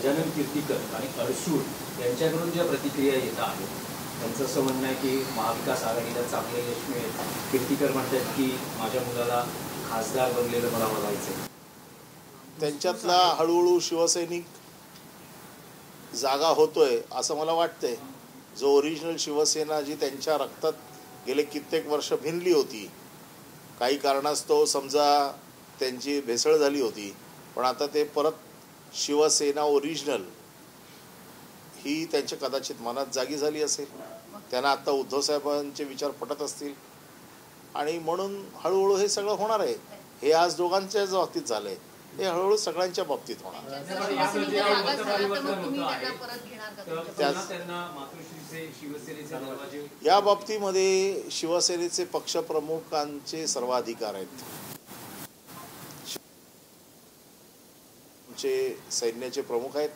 गजानन कीर्तीकर आणि अडसूळ यांच्याकडून ज्या प्रतिक्रिया येत आहेत त्यांचं असं म्हणणं आहे की महाविकास आघाडीला चांगले यश मिळेल. कीर्तीकर म्हणतात की माझ्या मुलाला खासदार बनलेलं मला बघायचं. त्यांच्यातला हळूहळू शिवसैनिक जागा होतोय असं मला वाटतंय. जो ओरिजिनल शिवसेना जी त्यांच्या रक्तात गेले कित्येक वर्ष भिनली होती, काही कारणास्तव समजा त्यांची भेसळ झाली होती, पण आता ते परत शिवसेना ओरिजिनल ही त्यांच्या कदाचित मनात जागी झाली असेल. त्यांना आता उद्धव साहेबांचे विचार पटत असतील आणि म्हणून हळूहळू हे सगळं होणार आहे. हे आज दोघांच्याच बाबतीत झालं आहे, हे हळूहळू सगळ्यांच्या बाबतीत होणार. या बाबतीमध्ये शिवसेनेचे पक्षप्रमुखांचे सर्वाधिकार आहेत. सैन्याचे प्रमुख आहेत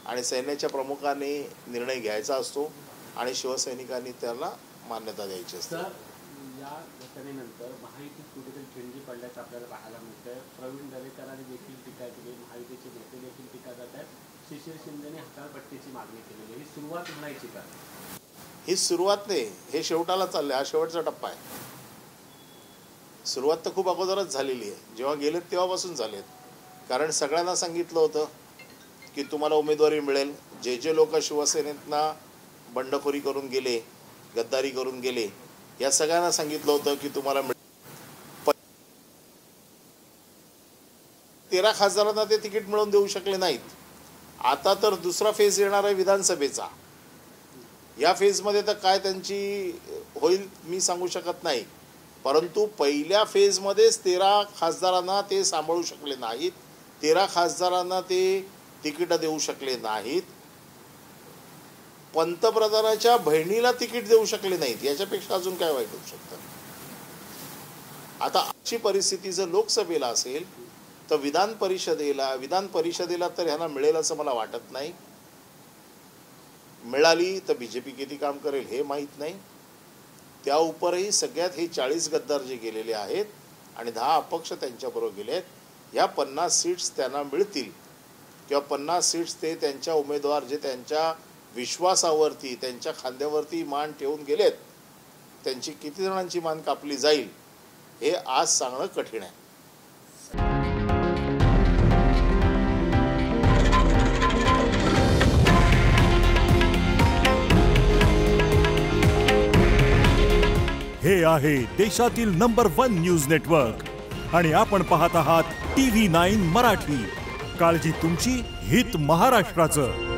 आणि सैन्याच्या प्रमुखांनी निर्णय घ्यायचा असतो आणि शिवसैनिकांनी त्याला मान्यता द्यायची असते. या घटनेनंतर महायुतीत कुठेतरी खिंडी पडल्याचं आपल्याला पाहायला मिळतंय. प्रवीण दरेकरांनी देखील टीका केली, महायुतीचे नेते देखील टीका करत आहेत. शिशिर शिंदेने हकालपट्टीची मागणी केलेली. ही सुरुवात म्हणायची का? ही सुरुवात नाही, हे शेवटाला चाललंय. हा शेवटचा टप्पा आहे. सुरुवात तर खूप अगोदरच झालेली आहे. जेव्हा गेलेत तेव्हापासून झालेत. कारण सगळ्यांना सांगितलं होतं की तुम्हाला उमेदवारी मिळेल. जे जे लोक शिवसेनेतना बंडखोरी करून गेले, गद्दारी करून गेले, या सगळ्यांना सांगितलं होतं की तुम्हाला 13 खासदारांना ते तिकीट मिळवून देऊ शकले नाहीत. आता तर दुसरा फेज येणार आहे विधानसभेचा. या फेजमध्ये तर काय त्यांची होईल मी सांगू शकत नाही, परंतु पहिल्या फेजमध्येच 13 खासदारांना ते सांभाळू शकले नाहीत. 13 खासदारांना ते तिकीट देऊ शकले नाहीत. पंतप्रधानाच्या बहिणीला तिकीट देऊ शकले नाहीत. याच्यापेक्षा अजून काय वाईट होऊ शकतं? आता अशी परिस्थिती जर लोकसभेला असेल तर विधान परिषदेला तर ह्यांना मिळेल असं मला वाटत नाही. मिळाली तर बीजेपी किती काम करेल हे माहीत नाही. त्या उपरही सगळ्यात हे 40 गद्दार जे गेलेले आहेत आणि 10 अपक्ष त्यांच्याबरोबर गेले आहेत, ह्या 50 सीट्स त्यांना मिळतील किंवा 50 सीट्स ते त्यांच्या उमेदवार जे त्यांच्या विश्वासावरती त्यांच्या खांद्यावरती मान ठेवून गेलेत, त्यांची किती जणांची मान कापली जाईल हे आज सांगणं कठीण आहे. हे आहे देशातील नंबर 1 न्यूज नेटवर्क आणि आपण पाहत आहात TV9 मराठी. काळजी तुमची, हित महाराष्ट्राचं.